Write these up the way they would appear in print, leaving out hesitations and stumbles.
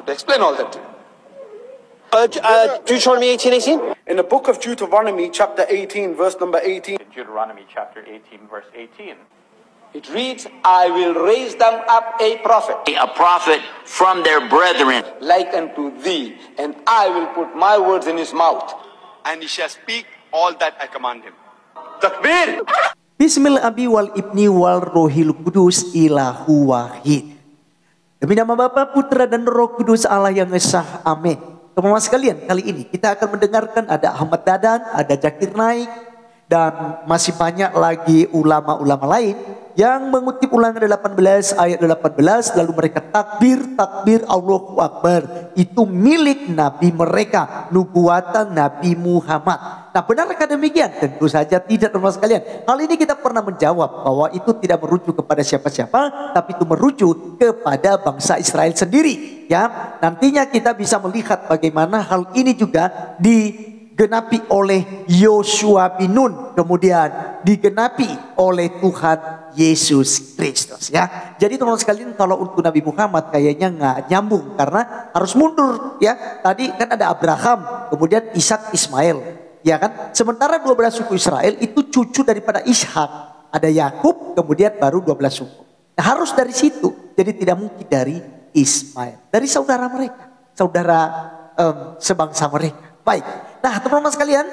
have to explain all that to you. Deuteronomy 18:18. In the book of Deuteronomy, chapter 18, verse number 18. Deuteronomy chapter 18, verse 18. It reads, I will raise them up a prophet from their brethren, like unto thee, and I will put my words in his mouth, and he shall speak all that I command him. Takbir! Bismillah abi wal ibni wal rohil kudus ilahu wahid. Demi nama Bapa, Putra dan Roh Kudus Allah yang esa. Amin. Teman-teman sekalian, kali ini kita akan mendengarkan ada Ahmad Dadan, ada Zakir Naik, dan masih banyak lagi ulama-ulama lain yang mengutip Ulangan 18 ayat 18, lalu mereka takbir Allahu Akbar. Itu milik Nabi mereka, nubuatan Nabi Muhammad. Nah, benarkah demikian? Tentu saja tidak, teman-teman sekalian. Hal ini kita pernah menjawab bahwa itu tidak merujuk kepada siapa-siapa, tapi itu merujuk kepada bangsa Israel sendiri. Ya, nantinya kita bisa melihat bagaimana hal ini juga digenapi oleh Yosua bin Nun, kemudian digenapi oleh Tuhan Yesus Kristus, ya. Jadi teman-teman sekalian, kalau untuk Nabi Muhammad kayaknya nggak nyambung karena harus mundur, ya. Tadi kan ada Abraham, kemudian Ishak, Ismail, ya kan. Sementara 12 suku Israel itu cucu daripada Ishak, ada Yakub, kemudian baru 12 suku. Nah, harus dari situ. Jadi tidak mungkin dari Ismail, dari saudara mereka, saudara sebangsa mereka. Baik. Nah, teman-teman sekalian,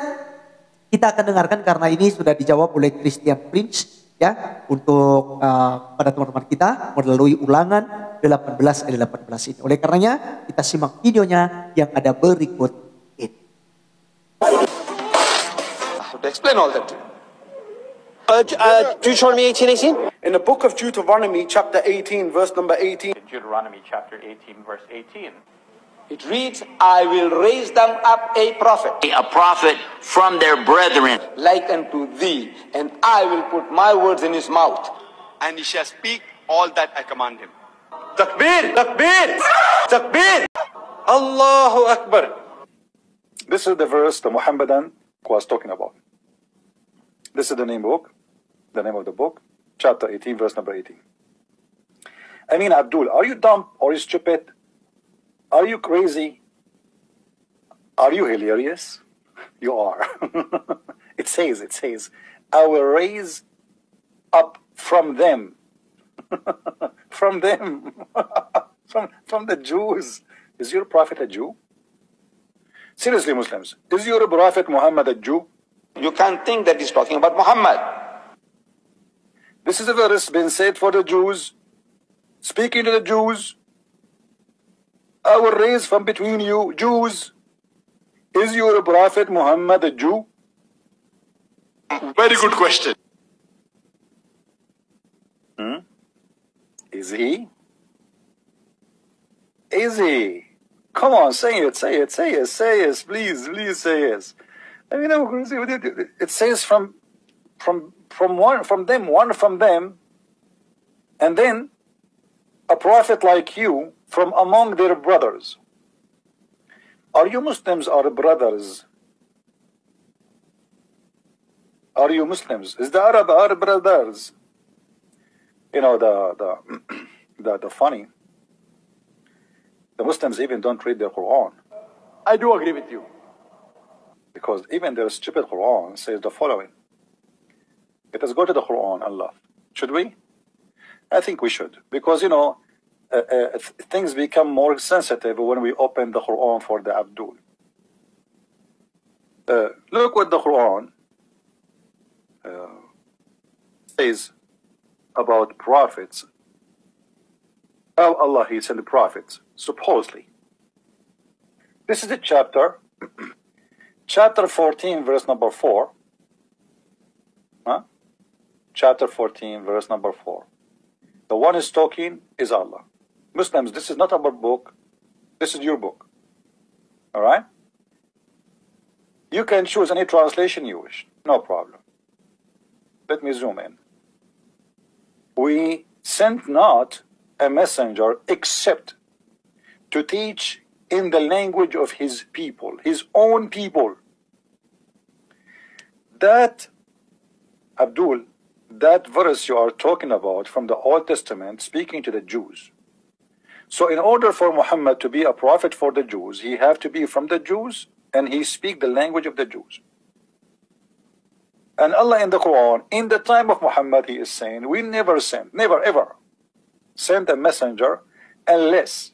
kita akan dengarkan karena ini sudah dijawab oleh Christian Prince, ya, untuk pada teman-teman kita melalui Ulangan 18 ayat 18 ini. Oleh karenanya kita simak videonya yang ada berikut ini. I have to explain all that to you. Deuteronomy 18:18. In the book of Deuteronomy, chapter 18, verse number 18. Deuteronomy chapter 18, verse 18. It reads, I will raise them up a prophet from their brethren, like unto thee, and I will put my words in his mouth, And he shall speak all that I command him. Takbir! Takbir! Takbir! Allahu Akbar! This is the verse the Muhammadan was talking about. This is the name of the book, chapter 18, verse number 18. I mean, Abdul, are you dumb or stupid? Are you crazy? Are you hilarious? You are. It says, I will raise up from them. From them. from the Jews. Is your prophet a Jew? Seriously, Muslims, is your prophet Muhammad a Jew? You can't think that he's talking about Muhammad. This is a verse been said for the Jews, speaking to the Jews. I will raise from between you Jews. Is your prophet Muhammad a Jew? Very good question. Is he? Is he? Come on, say it, please say yes. I mean, it says one from them, and then a prophet like you from among their brothers. Are you Muslims or brothers? Are you Muslims? Is the Arab our brothers? You know, the funny. The Muslims even don't read their Quran. I do agree with you. Because even their stupid Quran says the following. Let us go to the Quran, Allah. Should we? I think we should. Because, you know, things become more sensitive when we open the Quran for the Abdul. Look what the Quran says about prophets. How Allah He sent the prophets, supposedly. This is the chapter, chapter 14, verse number 4. Chapter 14, verse number 4. The one is talking is Allah. Muslims, this is not our book. This is your book. All right? You can choose any translation you wish. No problem. Let me zoom in. We sent not a messenger except to teach in the language of his people, his own people. That, Abdul, that verse you are talking about from the Old Testament, speaking to the Jews, So in order for Muhammad to be a prophet for the Jews, he have to be from the Jews and he speak the language of the Jews. And Allah in the Quran, in the time of Muhammad, he is saying, we never sent, never ever send a messenger unless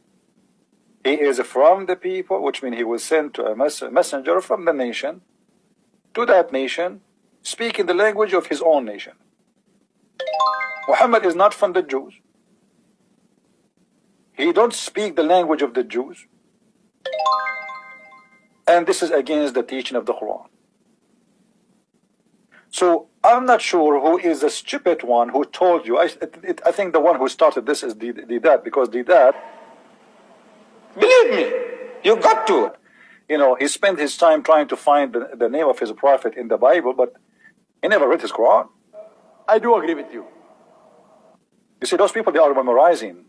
he is from the people, which means he will send to a messenger from the nation to that nation, speaking the language of his own nation. Muhammad is not from the Jews. He don't speak the language of the Jews. And this is against the teaching of the Quran. So I'm not sure who is the stupid one who told you. I think the one who started this is Deedat, because Deedat, Believe me, you got to. you know, he spent his time trying to find the name of his prophet in the Bible, but he never read his Quran. I do agree with you. You see, those people, they are memorizing.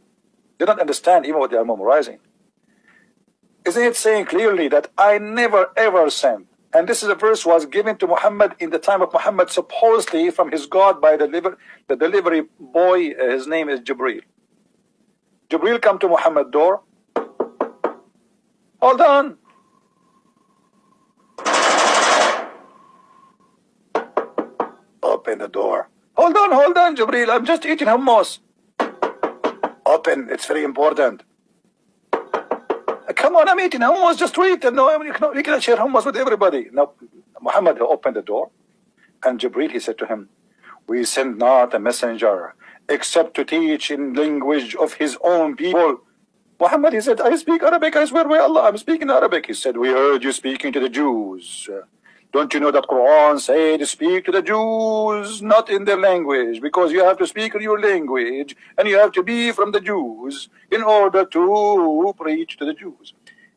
They don't understand even what they are memorizing. Isn't it saying clearly that I never ever sent? And this is a verse was given to Muhammad in the time of Muhammad, supposedly from his God by the delivery boy. His name is Jibreel. Jibreel come to Muhammad's door. Hold on. Open the door. Hold on, Jibreel. I'm just eating hummus. Open. It's very important. Come on, I'm eating hummus. Just wait. No, you cannot share hummus with everybody. Now, Muhammad opened the door, and Jibreel, he said to him, we send not a messenger except to teach in language of his own people. Muhammad, he said, I speak Arabic. I swear by Allah, I'm speaking Arabic. He said, we heard you speaking to the Jews. Don't you know that Quran said speak to the Jews, not in their language, because you have to speak in your language, and you have to be from the Jews in order to preach to the Jews.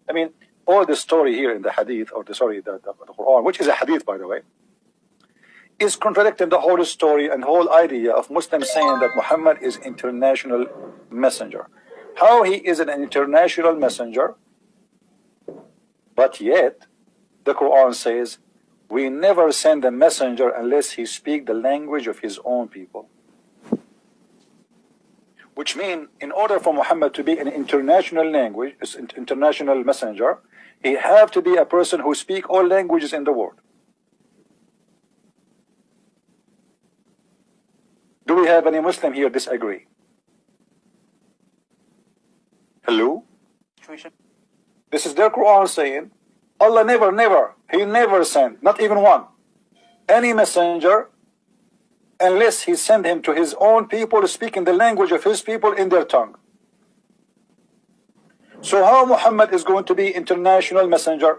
I mean, all the story here in the hadith, or the Quran, which is a hadith, by the way, is contradicting the whole story and whole idea of Muslims saying that Muhammad is international messenger. How he is an international messenger, but yet the Quran says, we never send a messenger unless he speak the language of his own people. Which means, in order for Muhammad to be an international messenger, he have to be a person who speak all languages in the world. Do we have any Muslim here disagree? Hello? This is their Quran saying, Allah never, he never sent, not even one, any messenger unless he sent him to his own people speaking the language of his people in their tongue. So how Muhammad is going to be international messenger?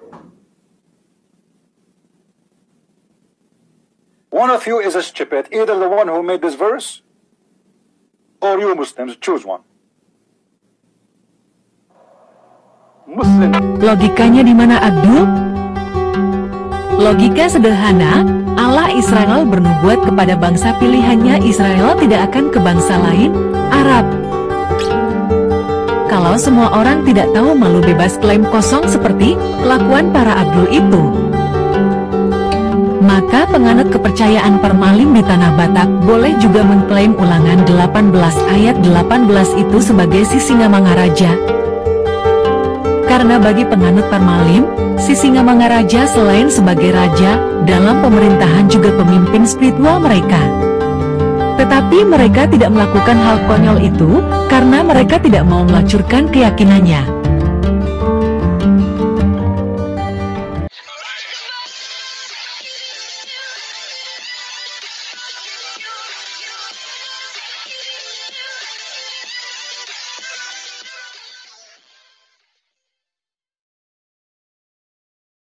One of you is a stupid, either the one who made this verse or you Muslims, choose one. Muslim. Logikanya di mana, Abdul? Logika sederhana, Allah Israel bernubuat kepada bangsa pilihannya. Israel tidak akan ke bangsa lain, Arab. Kalau semua orang tidak tahu, malu bebas klaim kosong seperti kelakuan para Abdul itu, maka penganut kepercayaan Permalim di Tanah Batak boleh juga mengklaim Ulangan 18 ayat 18 itu sebagai Sisingamangaraja. Karena bagi penganut Permalim, Sisingamangaraja selain sebagai raja, dalam pemerintahan juga pemimpin spiritual mereka. Tetapi mereka tidak melakukan hal konyol itu, karena mereka tidak mau melacurkan keyakinannya.